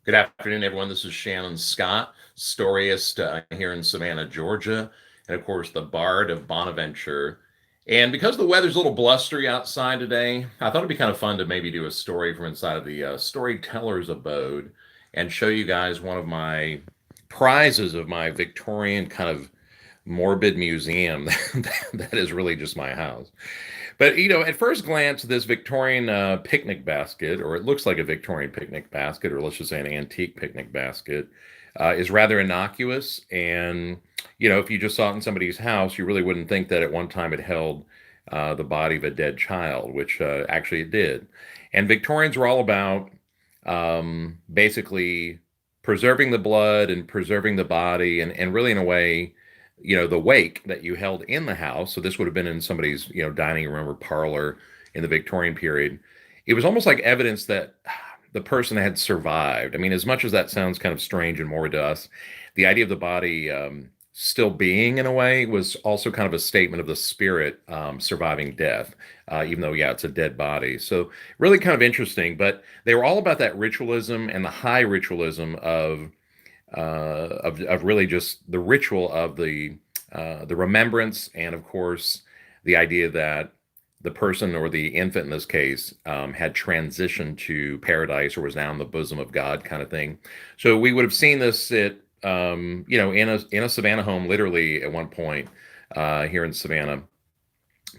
Good afternoon, everyone. This is Shannon Scott, storyist here in Savannah, Georgia, and of course, the Bard of Bonaventure. And because the weather's a little blustery outside today, I thought it'd be kind of fun to maybe do a story from inside of the storyteller's abode and show you guys one of my prizes of my Victorian kind of morbid museum that is really just my house. But at first glance, this Victorian picnic basket, or it looks like a Victorian picnic basket, or let's just say an antique picnic basket, is rather innocuous. And if you just saw it in somebody's house, you really wouldn't think that at one time it held the body of a dead child, which actually it did. And Victorians were all about basically preserving the blood and preserving the body, and really in a way the wake that you held in the house. So this would have been in somebody's, dining room or parlor in the Victorian period. It was almost like evidence that the person had survived. I mean, as much as that sounds kind of strange and morbid to us, the idea of the body still being in a way was also kind of a statement of the spirit surviving death, even though, yeah, it's a dead body. So really kind of interesting, but they were all about that ritualism and the high ritualism of really just the ritual of the remembrance, and of course the idea that the person, or the infant in this case, had transitioned to paradise or was now in the bosom of God, kind of thing. So we would have seen this at in a Savannah home, literally at one point here in Savannah,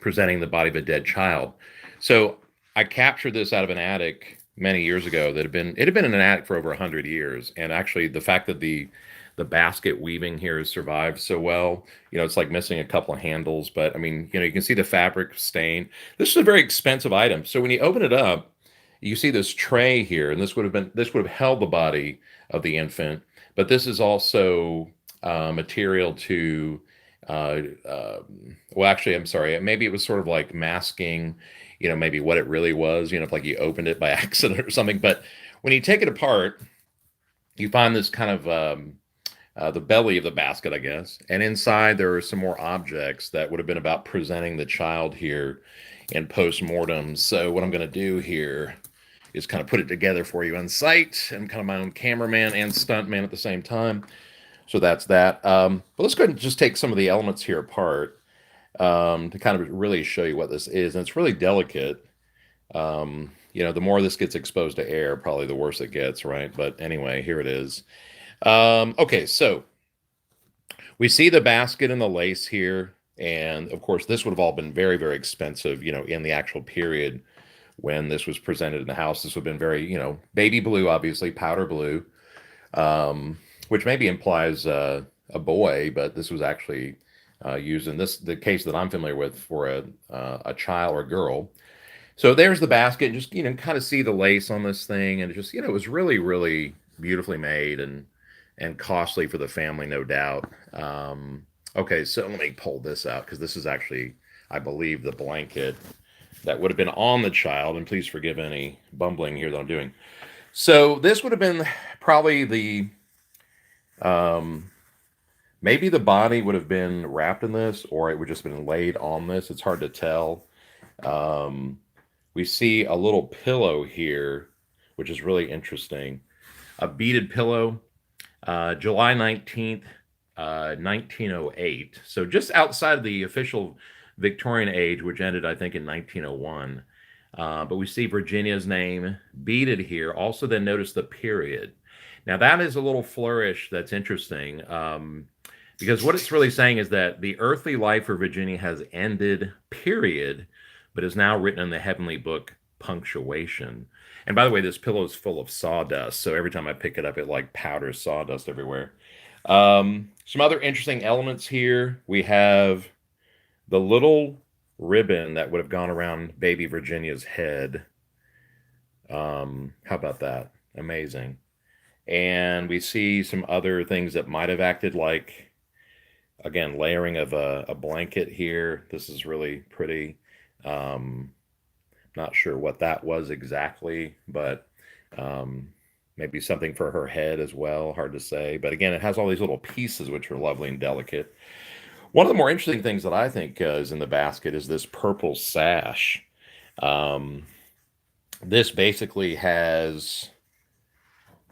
presenting the body of a dead child. So I captured this out of an attic many years ago that had been in an attic for over 100 years. And actually, the fact that the basket weaving here has survived so well, it's like missing a couple of handles, but I mean, you can see the fabric stain. This is a very expensive item. So when you open it up, you see this tray here, and this would have held the body of the infant, but this is also material to well, actually, I'm sorry, maybe it was sort of like masking, maybe what it really was, if like you opened it by accident or something. But when you take it apart, you find this kind of the belly of the basket, I guess, and inside there are some more objects that would have been about presenting the child here in post-mortem. So what I'm going to do here is kind of put it together for you on site. I'm kind of my own cameraman and stuntman at the same time. So that's that. But let's go ahead and just take some of the elements here apart to kind of really show you what this is. And it's really delicate. The more this gets exposed to air, probably the worse it gets, right? But anyway, here it is. Okay, so we see the basket and the lace here. And of course, this would have all been very, very expensive, in the actual period when this was presented in the house. This would have been very, baby blue, obviously, powder blue, which maybe implies a boy, but this was actually used in the case that I'm familiar with, for a child or a girl. So there's the basket. Just kind of see the lace on this thing, and it just it was really, really beautifully made and costly for the family, no doubt. Okay, so let me pull this out, because this is actually, I believe, the blanket that would have been on the child. And please forgive any bumbling here that I'm doing. So this would have been probably maybe the body would have been wrapped in this, or it would just have been laid on this. It's hard to tell. We see a little pillow here, which is really interesting. A beaded pillow, July 19th, 1908. So just outside of the official Victorian age, which ended, I think, in 1901. But we see Virginia's name beaded here. Also, then notice the period. Now, that is a little flourish that's interesting, because what it's really saying is that the earthly life for Virginia has ended, period, but is now written in the heavenly book, punctuation. And by the way, this pillow is full of sawdust, so every time I pick it up, it like powders sawdust everywhere. Some other interesting elements here. We have the little ribbon that would have gone around baby Virginia's head. How about that? Amazing. And we see some other things that might have acted like, again, layering of a blanket here. This is really pretty. Not sure what that was exactly, but maybe something for her head as well. Hard to say. But again, it has all these little pieces which are lovely and delicate. One of the more interesting things that I think is in the basket is this purple sash. This basically has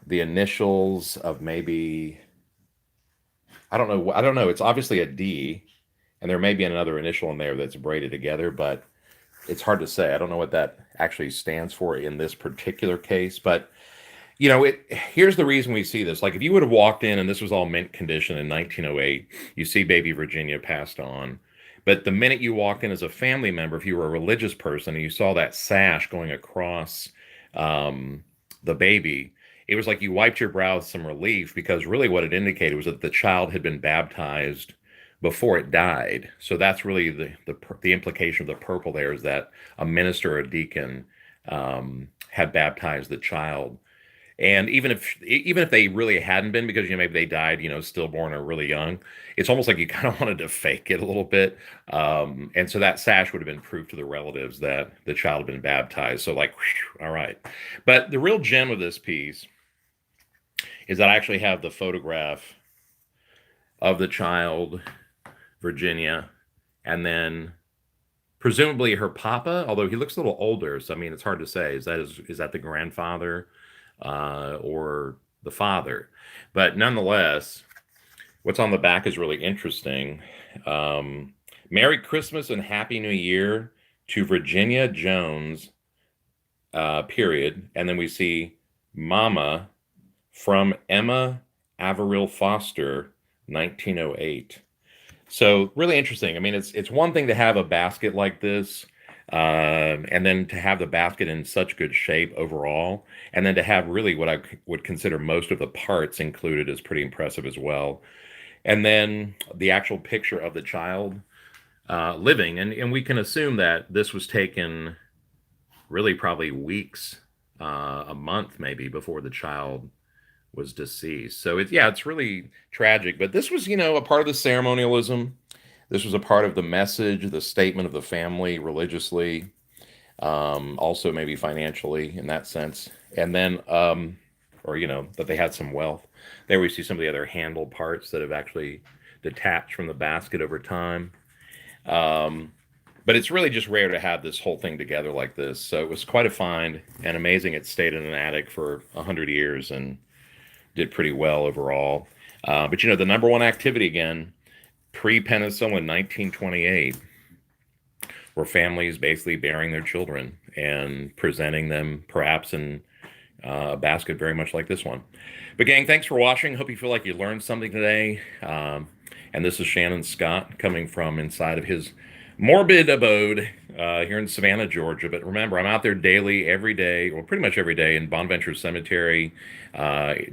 the initials of maybe, I don't know. I don't know. It's obviously a D, and there may be another initial in there that's braided together, but it's hard to say. I don't know what that actually stands for in this particular case, but here's the reason we see this. Like, if you would have walked in and this was all mint condition in 1908, you see baby Virginia passed on. But the minute you walked in as a family member, if you were a religious person and you saw that sash going across um, the baby, it was like you wiped your brow with some relief, because really what it indicated was that the child had been baptized before it died. So that's really the implication of the purple there, is that a minister or a deacon had baptized the child. And even if they really hadn't been, because maybe they died stillborn or really young, it's almost like you kind of wanted to fake it a little bit. And so that sash would have been proof to the relatives that the child had been baptized. So, like, whew, all right. But the real gem of this piece is that I actually have the photograph of the child, Virginia, and then presumably her papa, although he looks a little older. So, I mean, it's hard to say. Is that the grandfather or the father? But nonetheless, what's on the back is really interesting. Merry Christmas and Happy New Year to Virginia Jones, period. And then we see Mama from Emma Averill Foster, 1908. So really interesting. I mean, it's one thing to have a basket like this, and then to have the basket in such good shape overall, and then to have really what I would consider most of the parts included is pretty impressive as well. And then the actual picture of the child living, and we can assume that this was taken really probably weeks, a month maybe, before the child was deceased. So it's really tragic. But this was, a part of the ceremonialism. This was a part of the message, the statement of the family religiously, also maybe financially in that sense. And then, or that they had some wealth. There we see some of the other handle parts that have actually detached from the basket over time. Um, but it's really just rare to have this whole thing together like this. So it was quite a find, and amazing. It stayed in an attic for 100 years and did pretty well overall. But the number one activity again, pre-penicillin, 1928, were families basically burying their children and presenting them perhaps in a basket very much like this one. But gang, thanks for watching. Hope you feel like you learned something today. And this is Shannon Scott coming from inside of his morbid abode here in Savannah, Georgia. But remember, I'm out there daily, every day, well, pretty much every day in Bonaventure Cemetery,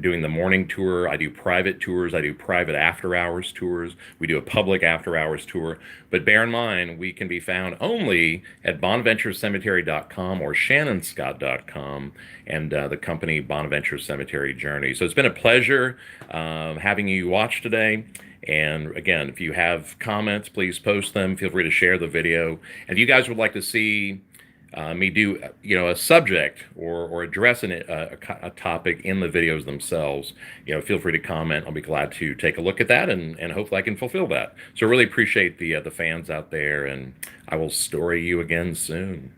doing the morning tour. I do private tours. I do private after-hours tours. We do a public after-hours tour. But bear in mind, we can be found only at bonaventurecemetery.com or shannonscott.com, and the company Bonaventure Cemetery Journey. So it's been a pleasure having you watch today. And again, if you have comments, please post them. Feel free to share the video. And if you guys would like to see me do, a subject or address a topic in the videos themselves, feel free to comment. I'll be glad to take a look at that, and hopefully I can fulfill that. So really appreciate the fans out there, and I will story you again soon.